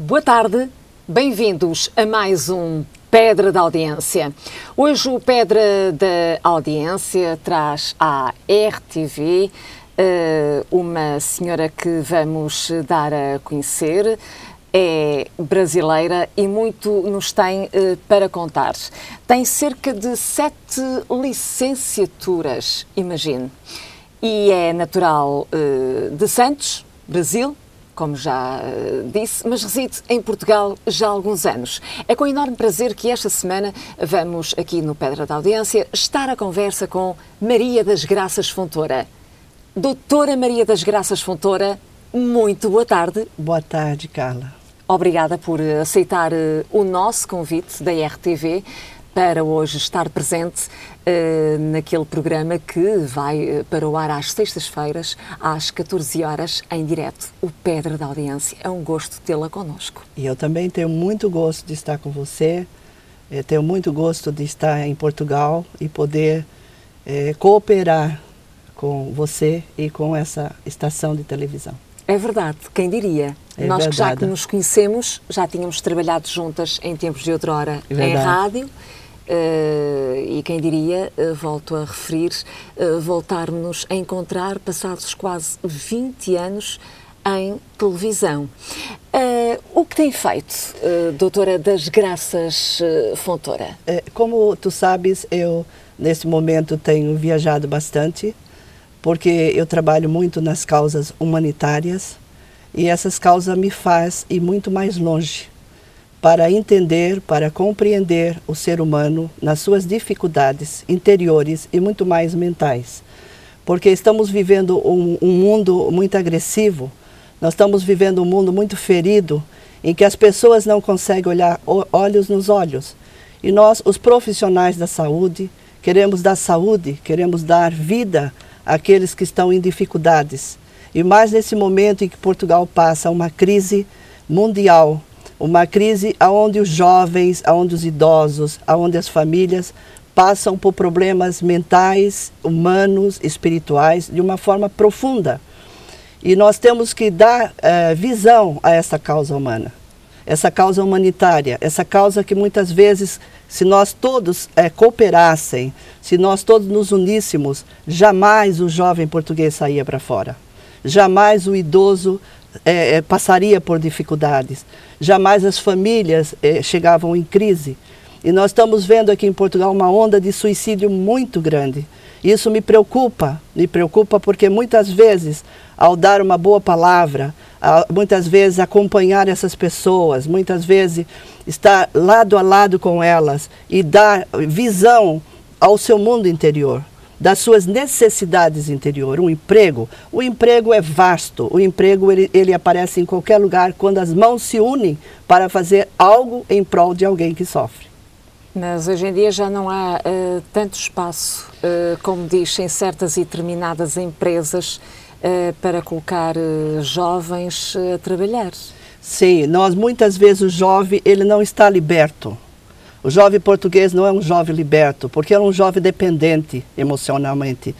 Boa tarde, bem-vindos a mais um Pedra da Audiência. Hoje o Pedra da Audiência traz à RTV uma senhora que vamos dar a conhecer. É brasileira e muito nos tem para contar. Tem cerca de 7 licenciaturas, imagine. E é natural de Santos, Brasil, como já disse, mas reside em Portugal já há alguns anos. É com enorme prazer que esta semana vamos aqui no Pedra da Audiência estar à conversa com Maria das Graças Fontoura. Doutora Maria das Graças Fontoura, muito boa tarde. Boa tarde, Carla. Obrigada por aceitar o nosso convite da RTV para hoje estar presente naquele programa que vai para o ar às sextas-feiras, às 14 horas, em direto, o Pedra da Audiência. É um gosto tê-la connosco. E eu também tenho muito gosto de estar com você, tenho muito gosto de estar em Portugal e poder cooperar com você e com essa estação de televisão. É verdade, quem diria? Nós que já que nos conhecemos, já tínhamos trabalhado juntas em tempos de outrora em rádio e quem diria, volto a referir, voltarmos a encontrar passados quase 20 anos em televisão. O que tem feito, doutora das Graças Fontoura? Como tu sabes, eu nesse momento tenho viajado bastante, porque eu trabalho muito nas causas humanitárias e essas causas me fazem ir muito mais longe para entender, para compreender o ser humano nas suas dificuldades interiores e muito mais mentais. Porque estamos vivendo um mundo muito agressivo, nós estamos vivendo um mundo muito ferido, em que as pessoas não conseguem olhar olhos nos olhos. E nós, os profissionais da saúde, queremos dar saúde, queremos dar vida àqueles que estão em dificuldades. E mais nesse momento em que Portugal passa uma crise mundial, uma crise onde os jovens, onde os idosos, onde as famílias passam por problemas mentais, humanos, espirituais, de uma forma profunda. E nós temos que dar visão a essa causa humana, essa causa humanitária, essa causa que muitas vezes, se nós todos cooperassem, se nós todos nos uníssemos, jamais o jovem português saía para fora. Jamais o idoso passaria por dificuldades. Jamais as famílias chegavam em crise. E nós estamos vendo aqui em Portugal uma onda de suicídio muito grande. Isso me preocupa porque muitas vezes, ao dar uma boa palavra, muitas vezes acompanhar essas pessoas, muitas vezes estar lado a lado com elas e dar visão ao seu mundo interior, das suas necessidades interiores. O emprego é vasto, o emprego ele aparece em qualquer lugar quando as mãos se unem para fazer algo em prol de alguém que sofre. Mas hoje em dia já não há tanto espaço, como diz, em certas e determinadas empresas para colocar jovens a trabalhar. Sim, muitas vezes o jovem ele não está liberto. O jovem português não é um jovem liberto, porque é um jovem dependente emocionalmente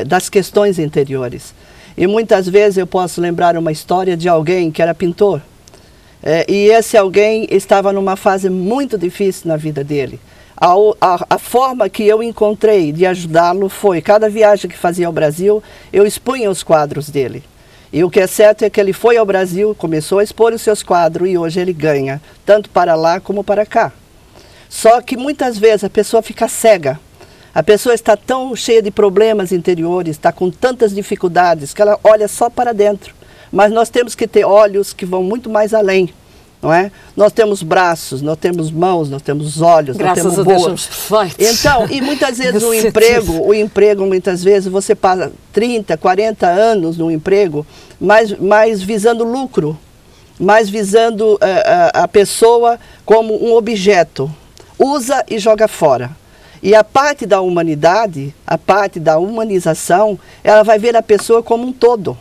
das questões interiores. E muitas vezes eu posso lembrar uma história de alguém que era pintor. E esse alguém estava numa fase muito difícil na vida dele. A forma que eu encontrei de ajudá-lo foi, cada viagem que fazia ao Brasil, eu expunha os quadros dele. E o que é certo é que ele foi ao Brasil, começou a expor os seus quadros e hoje ele ganha, tanto para lá como para cá. Só que muitas vezes a pessoa fica cega. A pessoa está tão cheia de problemas interiores, está com tantas dificuldades, que ela olha só para dentro. Mas nós temos que ter olhos que vão muito mais além, não é? Nós temos braços, nós temos mãos, nós temos olhos, graças nós temos boa. Deus, somos perfeitos. Então, e muitas vezes o emprego, muitas vezes você passa 30, 40 anos no emprego, mas visando lucro, mas visando a pessoa como um objeto. Usa e joga fora. E a parte da humanidade, a parte da humanização, ela vai ver a pessoa como um todo.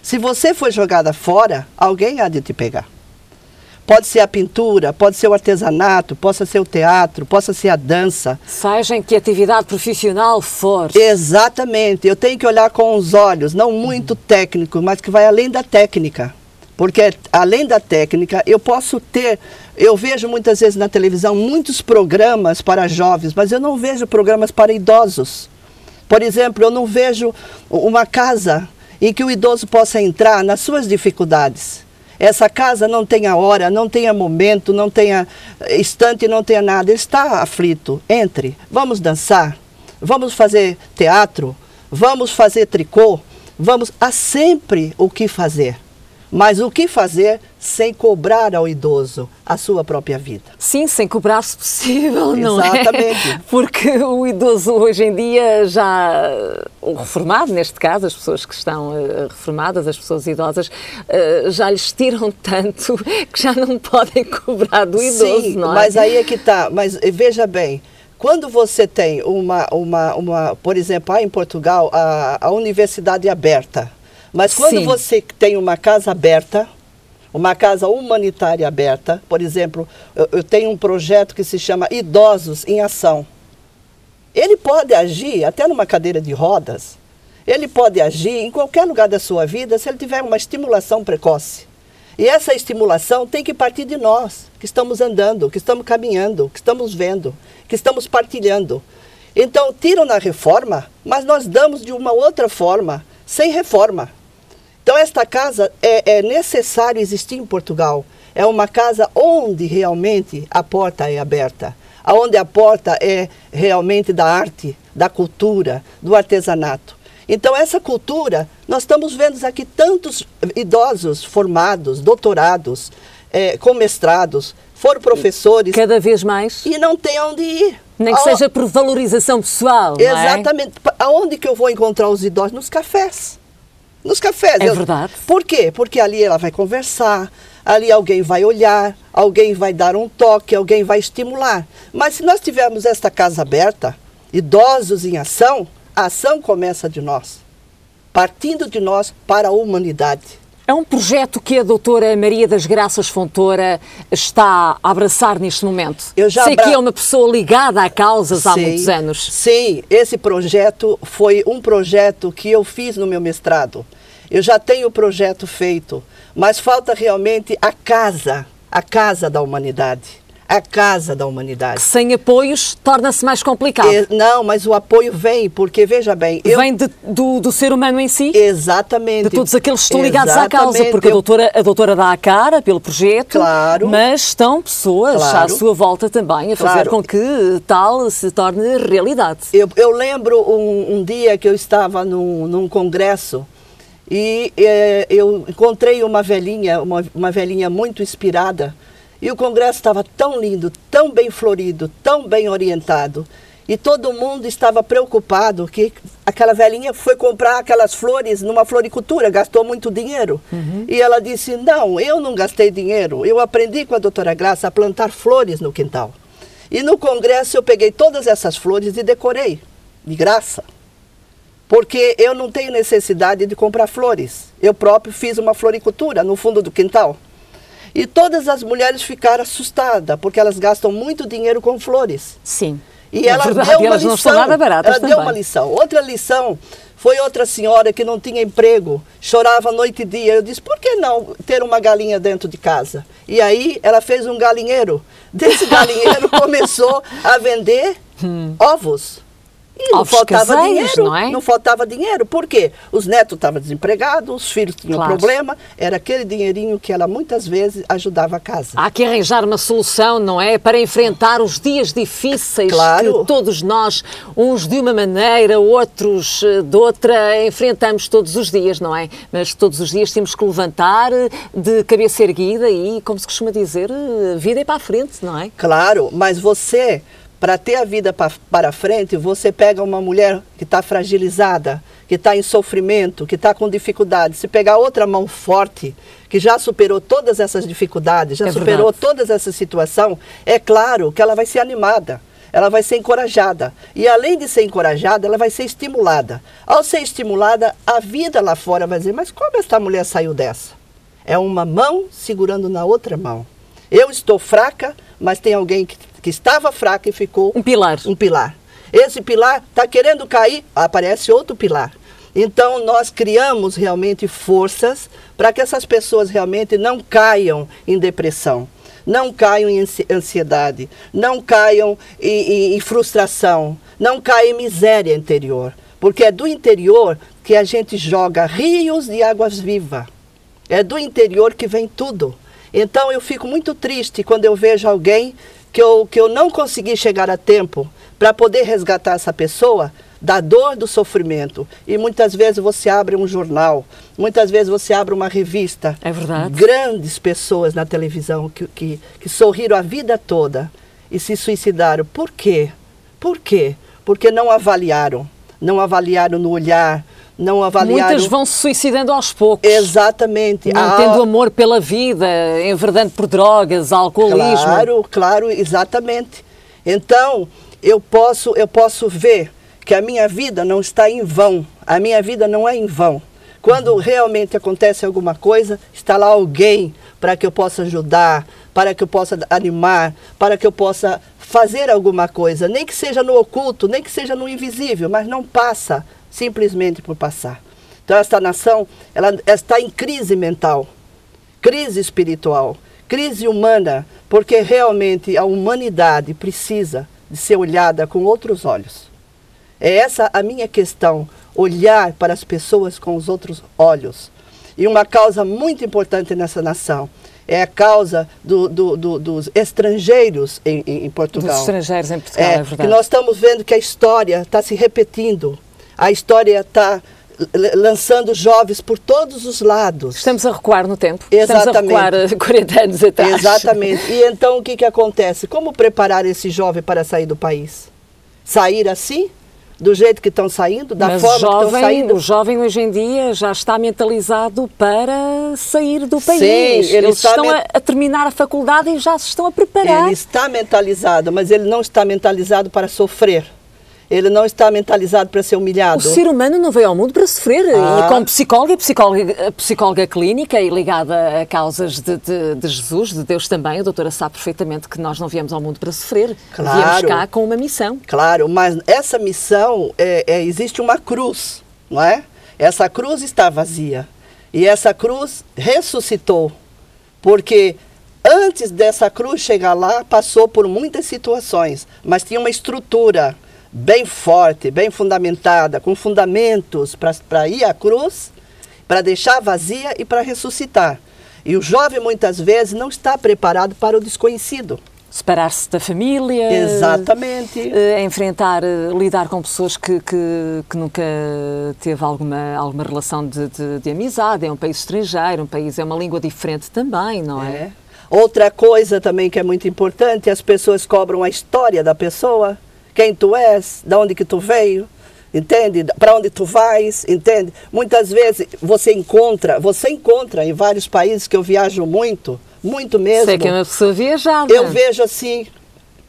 Se você for jogada fora, alguém há de te pegar. Pode ser a pintura, pode ser o artesanato, possa ser o teatro, possa ser a dança. Seja em que atividade profissional for. Exatamente. Eu tenho que olhar com os olhos, não muito técnico, mas que vai além da técnica. Porque além da técnica, eu vejo muitas vezes na televisão muitos programas para jovens, mas eu não vejo programas para idosos. Por exemplo, eu não vejo uma casa em que o idoso possa entrar nas suas dificuldades. Essa casa não tenha hora, não tenha momento, não tenha instante, não tenha nada. Ele está aflito. Entre, vamos dançar, vamos fazer teatro, vamos fazer tricô, há sempre o que fazer. Mas o que fazer sem cobrar ao idoso a sua própria vida? Sim, sem cobrar se possível, não é? Exatamente. Porque o idoso hoje em dia já, o reformado neste caso, as pessoas que estão reformadas, as pessoas idosas, já lhes tiram tanto que já não podem cobrar do idoso, sim, não é? Mas aí é que está, mas veja bem, quando você tem por exemplo, em Portugal, a universidade aberta, mas quando você tem uma casa aberta, uma casa humanitária aberta, por exemplo, eu tenho um projeto que se chama Idosos em Ação. Ele pode agir até numa cadeira de rodas, ele pode agir em qualquer lugar da sua vida se ele tiver uma estimulação precoce. E essa estimulação tem que partir de nós, que estamos andando, que estamos caminhando, que estamos vendo, que estamos partilhando. Então, tiram na reforma, mas nós damos de uma outra forma, sem reforma. Então, esta casa é necessário existir em Portugal. É uma casa onde realmente a porta é aberta, onde a porta é realmente da arte, da cultura, do artesanato. Então, essa cultura, nós estamos vendo aqui tantos idosos formados, doutorados, com mestrados, foram professores. Cada vez mais. E não tem onde ir. Nem que seja por valorização pessoal, exatamente. Não é? Aonde que eu vou encontrar os idosos? Nos cafés. Nos cafés. É verdade. Por quê? Porque ali ela vai conversar, ali alguém vai olhar, alguém vai dar um toque, alguém vai estimular. Mas se nós tivermos esta casa aberta, idosos em ação, a ação começa de nós, partindo de nós para a humanidade. É um projeto que a doutora Maria das Graças Fontoura está a abraçar neste momento. Sei que é uma pessoa ligada a causas há muitos anos. Sim, esse projeto foi um projeto que eu fiz no meu mestrado. Eu já tenho o projeto feito, mas falta realmente a casa da humanidade. A casa da humanidade. Sem apoios torna-se mais complicado. Não, mas o apoio vem, porque veja bem... Vem do ser humano em si? Exatamente. De todos aqueles que estão ligados à causa, porque a doutora dá a cara pelo projeto, claro, mas estão pessoas à sua volta também a fazer com que tal se torne realidade. Eu lembro um dia que eu estava num congresso e eu encontrei uma velhinha muito inspirada. E o congresso estava tão lindo, tão bem florido, tão bem orientado. E todo mundo estava preocupado que aquela velhinha foi comprar aquelas flores numa floricultura, gastou muito dinheiro. E ela disse, não, eu não gastei dinheiro, eu aprendi com a doutora Graça a plantar flores no quintal. E no congresso eu peguei todas essas flores e decorei, de graça. Porque eu não tenho necessidade de comprar flores. Eu próprio fiz uma floricultura no fundo do quintal. E todas as mulheres ficaram assustadas, porque elas gastam muito dinheiro com flores. Sim. E ela verdade, deu uma elas lição. Não estão nada baratas ela deu uma lição. Outra lição foi outra senhora que não tinha emprego, chorava noite e dia. Eu disse, por que não ter uma galinha dentro de casa? E aí ela fez um galinheiro. Desse galinheiro começou a vender ovos. E não faltava dinheiro, não é? Não faltava dinheiro. Por quê? Os netos estavam desempregados, os filhos tinham problema. Era aquele dinheirinho que ela muitas vezes ajudava a casa. Há que arranjar uma solução, não é? Para enfrentar os dias difíceis que todos nós, uns de uma maneira, outros de outra, enfrentamos todos os dias, não é? Mas todos os dias temos que levantar de cabeça erguida e, como se costuma dizer, vida é para a frente, não é? Claro, mas você... Para ter a vida para frente, você pega uma mulher que está fragilizada, que está em sofrimento, que está com dificuldade. Se pegar outra mão forte, que já superou todas essas dificuldades, já superou todas essa situação, é claro que ela vai ser animada, ela vai ser encorajada. E além de ser encorajada, ela vai ser estimulada. Ao ser estimulada, a vida lá fora vai dizer, mas como essa mulher saiu dessa? É uma mão segurando na outra mão. Eu estou fraca, mas tem alguém que estava fraca e ficou... Um pilar. Um pilar. Esse pilar está querendo cair, aparece outro pilar. Então, nós criamos realmente forças para que essas pessoas realmente não caiam em depressão, não caiam em ansiedade, não caiam em frustração, não caiam em miséria interior. Porque é do interior que a gente joga rios de águas vivas. É do interior que vem tudo. Então, eu fico muito triste quando eu vejo alguém que eu não consegui chegar a tempo para poder resgatar essa pessoa da dor, do sofrimento. E muitas vezes você abre um jornal, muitas vezes você abre uma revista. É verdade. Grandes pessoas na televisão que sorriram a vida toda e se suicidaram. Por quê? Por quê? Porque não avaliaram. Não avaliaram no olhar, não avaliaram... Muitas vão se suicidando aos poucos. Exatamente. Não tendo amor pela vida, enverdando por drogas, alcoolismo. Claro, exatamente. Então, eu posso ver que a minha vida não está em vão. A minha vida não é em vão. Quando realmente acontece alguma coisa, está lá alguém para que eu possa ajudar, para que eu possa animar, para que eu possa fazer alguma coisa, nem que seja no oculto, nem que seja no invisível, mas não passa simplesmente por passar. Então, esta nação, ela está em crise mental, crise espiritual, crise humana, porque realmente a humanidade precisa de ser olhada com outros olhos. É essa a minha questão, olhar para as pessoas com os outros olhos. E uma causa muito importante nessa nação é a causa dos estrangeiros em Portugal. Dos estrangeiros em Portugal, é verdade. Que nós estamos vendo que a história está se repetindo. A história está lançando jovens por todos os lados. Estamos a recuar no tempo. Exatamente. Estamos a recuar 40 anos atrás. Exatamente. E então o que acontece? Como preparar esse jovem para sair do país? Sair assim? Do jeito que estão saindo, da forma que estão saindo. O jovem hoje em dia já está mentalizado para sair do país. Sim, eles estão a terminar a faculdade e já se estão a preparar. Ele está mentalizado, mas ele não está mentalizado para sofrer. Ele não está mentalizado para ser humilhado. O ser humano não veio ao mundo para sofrer. E como psicóloga, psicóloga clínica e ligada a causas de Jesus, de Deus também, a doutora sabe perfeitamente que nós não viemos ao mundo para sofrer. Claro. Viemos cá com uma missão. Claro, mas essa missão, existe uma cruz, não é? Essa cruz está vazia. E essa cruz ressuscitou. Porque antes dessa cruz chegar lá, passou por muitas situações, mas tinha uma estrutura bem forte, bem fundamentada, com fundamentos para ir à cruz, para deixar vazia e para ressuscitar. E o jovem muitas vezes não está preparado para o desconhecido. Separar-se da família. Exatamente. Lidar com pessoas que nunca teve alguma relação de amizade. É um país estrangeiro, é uma língua diferente também, não é? Outra coisa também que é muito importante, as pessoas cobram a história da pessoa. Quem tu és, de onde que tu veio, entende? Para onde tu vais, entende? Muitas vezes você encontra em vários países que eu viajo muito mesmo. Você que é uma pessoa viajada. Eu vejo assim,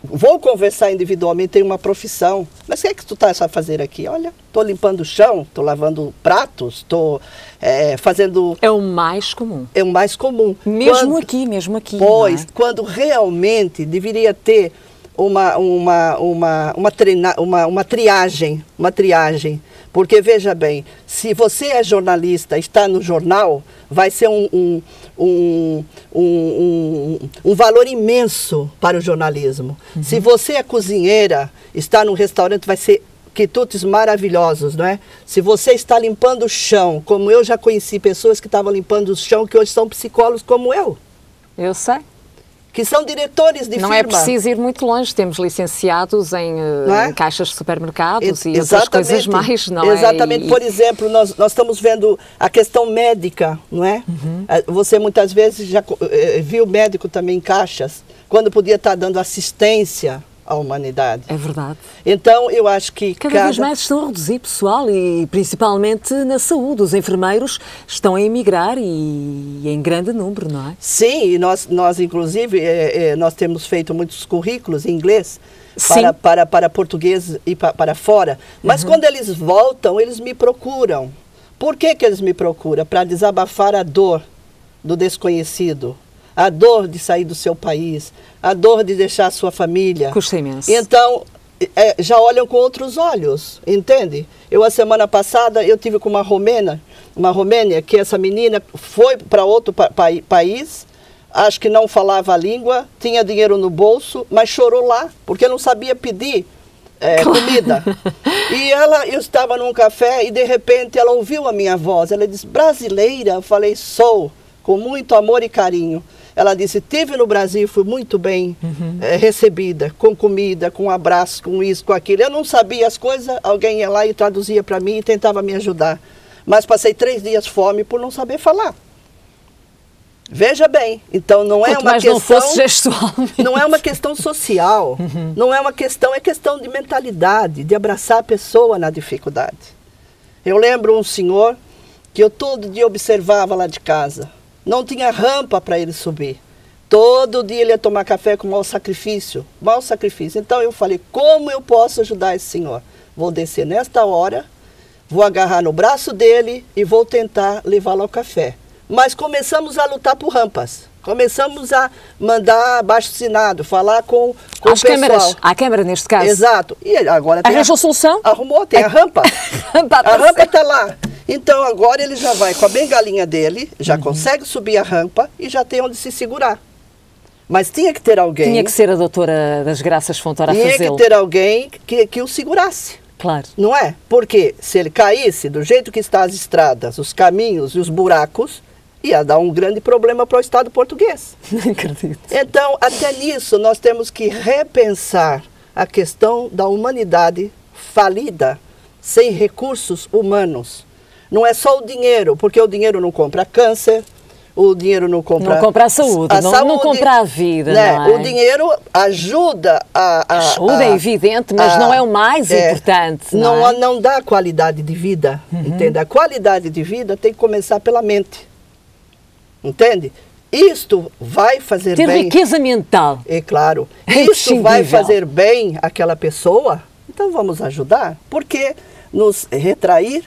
vou conversar individualmente, tenho uma profissão. Mas o que é que tu estás a fazer aqui? Olha, estou limpando o chão, estou lavando pratos, estou fazendo... É o mais comum. É o mais comum. Mesmo aqui. Pois, quando realmente deveria ter uma triagem, porque veja bem, se você é jornalista, está no jornal, vai ser um valor imenso para o jornalismo. Uhum. Se você é cozinheira, está num restaurante, vai ser quitutes maravilhosos, não é? Se você está limpando o chão, como eu já conheci pessoas que estavam limpando o chão, que hoje são psicólogos como eu. Eu sei. Que são diretores de firma. Não é preciso ir muito longe, temos licenciados em caixas de supermercados e outras coisas mais, não é? Exatamente, por exemplo, nós estamos vendo a questão médica, não é? Uhum. Você muitas vezes já viu médico também em caixas, quando podia estar dando assistência à humanidade. É verdade. Então, eu acho que cada vez mais estão a reduzir pessoal e principalmente na saúde. Os enfermeiros estão a emigrar e em grande número, não é? Sim, e nós inclusive, nós temos feito muitos currículos em inglês para português e para fora. Mas quando eles voltam, eles me procuram. Por que eles me procuram? Para desabafar a dor do desconhecido. A dor de sair do seu país, a dor de deixar a sua família. Custa imenso. Então, já olham com outros olhos, entende? A semana passada, eu tive com uma romênia, que essa menina foi para outro país, acho que não falava a língua, tinha dinheiro no bolso, mas chorou lá, porque não sabia pedir comida. E eu estava num café e de repente ela ouviu a minha voz, ela disse, brasileira? Eu falei, sou, com muito amor e carinho. Ela disse, estive no Brasil, fui muito bem recebida, com comida, com abraço, com isso, com aquilo. Eu não sabia as coisas, alguém ia lá e traduzia para mim e tentava me ajudar. Mas passei 3 dias fome por não saber falar. Veja bem, então não é uma questão... não fosse gestual. Não é uma questão social, não é uma questão, é questão de mentalidade, de abraçar a pessoa na dificuldade. Eu lembro um senhor que eu todo dia observava lá de casa. Não tinha rampa para ele subir. Todo dia ele ia tomar café com mau sacrifício. Mau sacrifício. Então eu falei, como eu posso ajudar esse senhor? Vou descer nesta hora, vou agarrar no braço dele e vou tentar levá-lo ao café. Mas começamos a lutar por rampas. Começamos a mandar abaixo-assinado, falar com o pessoal. Câmaras. Há câmara neste caso. Exato. E agora tem arranjou solução? Arrumou, tem a rampa. A rampa está lá. Então agora ele já vai com a bengalinha dele, já consegue subir a rampa e já tem onde se segurar. Mas tinha que ter alguém... Tinha que ser a doutora das Graças Fontoura a fazê-lo. Tinha que ter alguém que o segurasse. Claro. Não é? Porque se ele caísse do jeito que estão as estradas, os caminhos e os buracos, ia dar um grande problema para o Estado português. Não acredito. Então, até nisso, nós temos que repensar a questão da humanidade falida, sem recursos humanos. Não é só o dinheiro, porque o dinheiro não compra câncer, o dinheiro não compra... Não compra a saúde, não compra a vida, né? Não é? O dinheiro ajuda Ajuda, é evidente, mas não é o mais importante. Não dá qualidade de vida, entende? A qualidade de vida tem que começar pela mente, entende? Isto vai fazer bem... Ter riqueza mental. É claro. Isto vai fazer bem àquela pessoa, então vamos ajudar. Por que nos retrair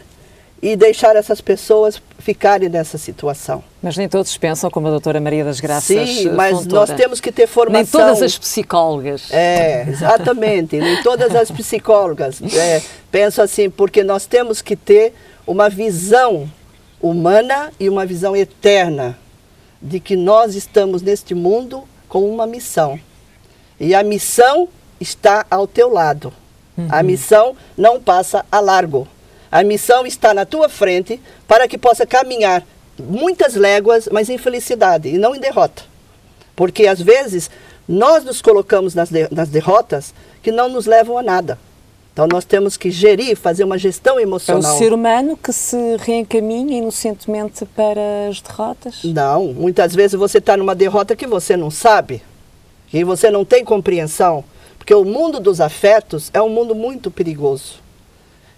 e deixar essas pessoas ficarem nessa situação? Mas nem todos pensam como a doutora Maria das Graças Sim, mas Fontoura. Nós temos que ter formação. Nem todas as psicólogas. Exatamente, nem todas as psicólogas. Penso assim, porque nós temos que ter uma visão humana e uma visão eterna de que nós estamos neste mundo com uma missão. E a missão está ao teu lado. A missão não passa a largo. A missão está na tua frente para que possa caminhar muitas léguas, mas em felicidade e não em derrota. Porque às vezes nós nos colocamos nas derrotas que não nos levam a nada. Então nós temos que gerir, fazer uma gestão emocional. É o ser humano que se reencaminha inocentemente para as derrotas? Não, muitas vezes você está numa derrota que você não sabe, que você não tem compreensão, porque o mundo dos afetos é um mundo muito perigoso.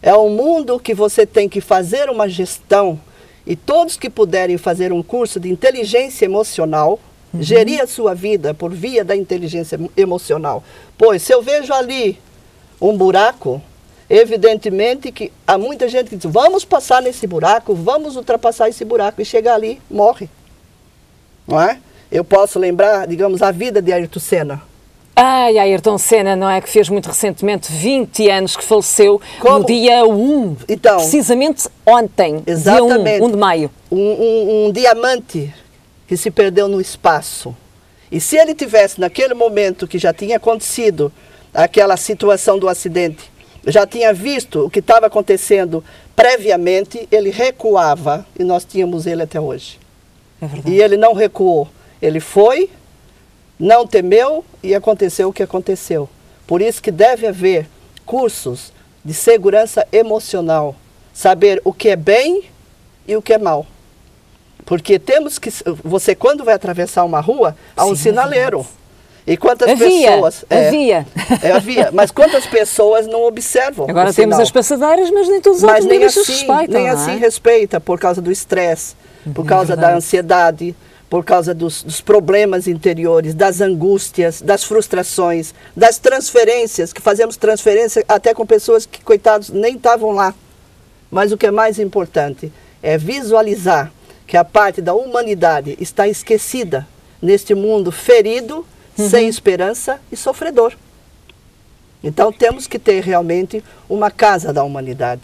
É um mundo que você tem que fazer uma gestão, e todos que puderem fazer um curso de inteligência emocional, gerir a sua vida por via da inteligência emocional. Pois se eu vejo ali um buraco, evidentemente que há muita gente que diz, vamos passar nesse buraco, vamos ultrapassar esse buraco, e chega ali, morre. Não é? Eu posso lembrar, digamos, a vida de Ayrton Senna. Ayrton Senna, não é, que fez muito recentemente 20 anos que faleceu no dia 1, então, precisamente ontem, exatamente, dia 1 de maio. Um diamante que se perdeu no espaço. E se ele tivesse, naquele momento que já tinha acontecido aquela situação do acidente, já tinha visto o que estava acontecendo previamente, ele recuava e nós tínhamos ele até hoje. É verdade. E ele não recuou, ele foi... não temeu e aconteceu o que aconteceu. Por isso que deve haver cursos de segurança emocional. Saber o que é bem e o que é mal. Porque temos que... Você, quando vai atravessar uma rua, há um sinaleiro. E quantas pessoas... Havia. Mas quantas pessoas não observam? Agora temos as passadeiras, mas nem todos os automobilistas respeitam. Nem assim respeita, por causa do estresse, por causa da ansiedade, por causa dos problemas interiores, das angústias, das frustrações, das transferências, que fazemos transferência até com pessoas que, coitados, nem estavam lá. Mas o que é mais importante é visualizar que a parte da humanidade está esquecida neste mundo ferido, sem esperança e sofredor. Então temos que ter realmente uma casa da humanidade,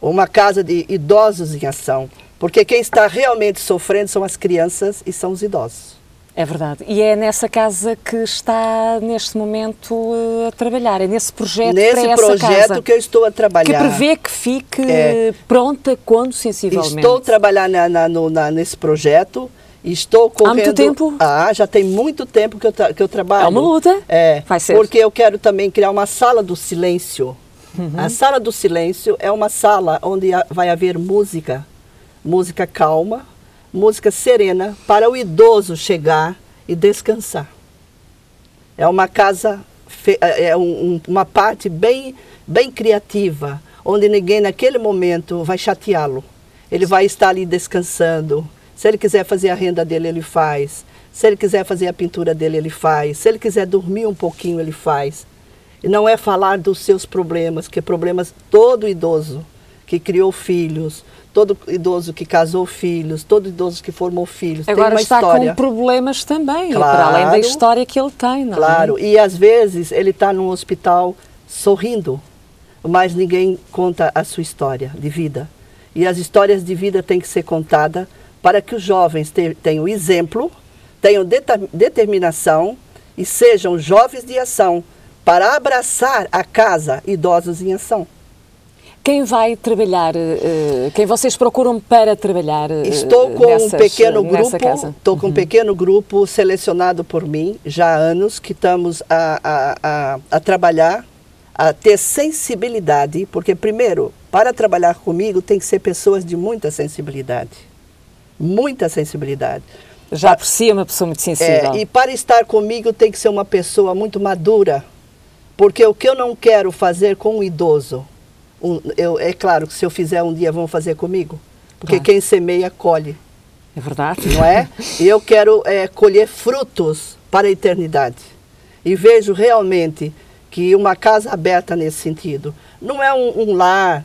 uma casa de idosos em ação, porque quem está realmente sofrendo são as crianças e são os idosos. É verdade. E é nessa casa que está, neste momento, a trabalhar. É nesse projeto para essa casa. Nesse projeto que eu estou a trabalhar. Que prevê que fique pronta quando, sensivelmente? Estou a trabalhar nesse projeto. Estou correndo... Há muito tempo? Já tem muito tempo que eu trabalho. É uma luta? Vai ser. Porque eu quero também criar uma sala do silêncio. A sala do silêncio é uma sala onde vai haver música calma, música serena, para o idoso chegar e descansar. É uma casa, uma parte bem criativa, onde ninguém naquele momento vai chateá-lo. Ele vai estar ali descansando. Se ele quiser fazer a renda dele, ele faz. Se ele quiser fazer a pintura dele, ele faz. Se ele quiser dormir um pouquinho, ele faz. E não é falar dos seus problemas, que problemas todo idoso que criou filhos, todo idoso que casou filhos, todo idoso que formou filhos. Agora tem uma está história. Com problemas também, claro, para além da história que ele tem, não é? Claro, e às vezes ele está num hospital sorrindo, mas ninguém conta a sua história de vida. E as histórias de vida têm que ser contadas para que os jovens tenham exemplo, tenham determinação e sejam jovens de ação para abraçar a casa Idosos em Ação. Quem vai trabalhar, quem vocês procuram para trabalhar Estou com um pequeno grupo selecionado por mim, já há anos, que estamos a trabalhar, a ter sensibilidade, porque primeiro, para trabalhar comigo tem que ser pessoas de muita sensibilidade. Muita sensibilidade. Já por si é uma pessoa muito sensível. E para estar comigo tem que ser uma pessoa muito madura, porque o que eu não quero fazer com um idoso, é claro que se eu fizer um dia vão fazer comigo, porque quem semeia colhe. É verdade. Não é? E eu quero colher frutos para a eternidade. E vejo realmente que uma casa aberta nesse sentido não é um lar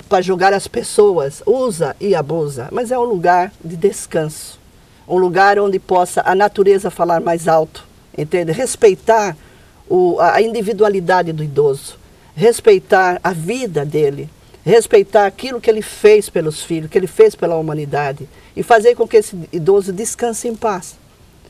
para jogar as pessoas, usa e abusa, mas é um lugar de descanso, um lugar onde possa a natureza falar mais alto, entende? Respeitar a individualidade do idoso, respeitar a vida dele, respeitar aquilo que ele fez pelos filhos, que ele fez pela humanidade e fazer com que esse idoso descanse em paz.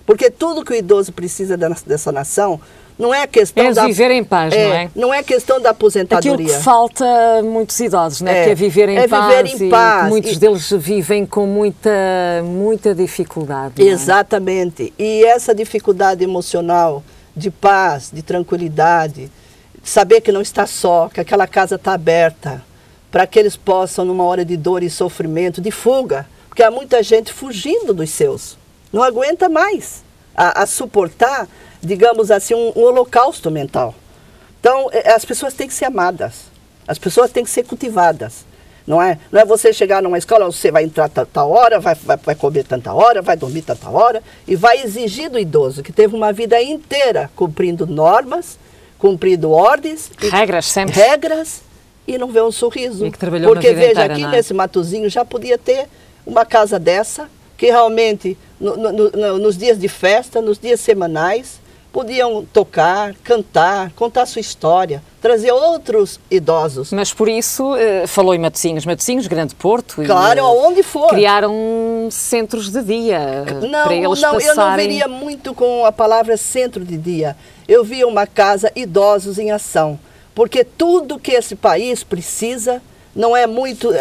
Porque tudo que o idoso precisa dessa nação não é questão de viver em paz, não é? Não é questão da aposentadoria. Aquilo que falta a muitos idosos, não é? Que é viver em paz. Muitos deles vivem com muita dificuldade. Exatamente. E essa dificuldade emocional, de paz, de tranquilidade, saber que não está só, que aquela casa está aberta, para que eles possam, numa hora de dor e sofrimento, de fuga, porque há muita gente fugindo dos seus, não aguenta mais a suportar, digamos assim, um holocausto mental. Então, as pessoas têm que ser amadas, as pessoas têm que ser cultivadas, não é? Não é você chegar numa escola, você vai entrar tanta hora, vai comer tanta hora, vai dormir tanta hora, e vai exigir do idoso, que teve uma vida inteira cumprindo normas, cumprindo ordens, regras, e não vê um sorriso. E que trabalhou porque veja, inteira, aqui nesse Matozinho já podia ter uma casa dessa, que realmente nos dias de festa, nos dias semanais, podiam tocar, cantar, contar sua história, trazer outros idosos. Mas por isso, falou em Matosinhos, Grande Porto. Claro, aonde for. Criaram centros de dia para eles passarem... Eu não veria muito com a palavra centro de dia. Eu via uma casa Idosos em Ação, porque tudo que esse país precisa não é muita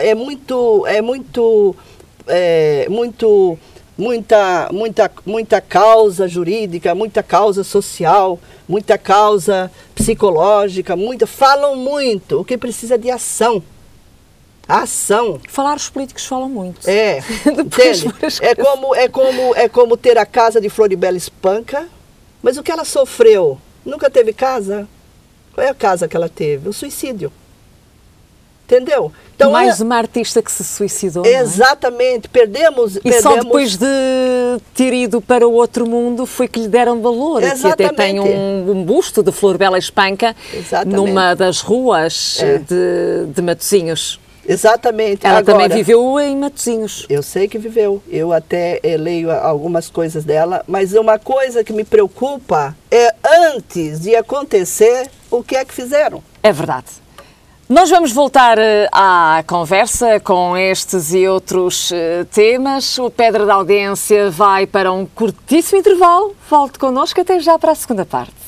causa jurídica, muita causa social, muita causa psicológica, falam muito. O que precisa de ação. Ação. Falar, os políticos falam muito. Entende? É como ter a casa de Floribela Espanca, mas o que ela sofreu? Nunca teve casa? Qual é a casa que ela teve? O suicídio. Entendeu? Então, mais uma artista que se suicidou. Exatamente, perdemos. E só depois de ter ido para o outro mundo foi que lhe deram valor. Exatamente. Que até tem um busto de Floribela Espanca numa das ruas de Matosinhos. Exatamente. Ela também viveu em Matosinhos. Eu sei que viveu. Eu até leio algumas coisas dela, mas uma coisa que me preocupa é, antes de acontecer, o que é que fizeram. É verdade. Nós vamos voltar à conversa com estes e outros temas. O Pedra da Audiência vai para um curtíssimo intervalo. Volte connosco até já para a segunda parte.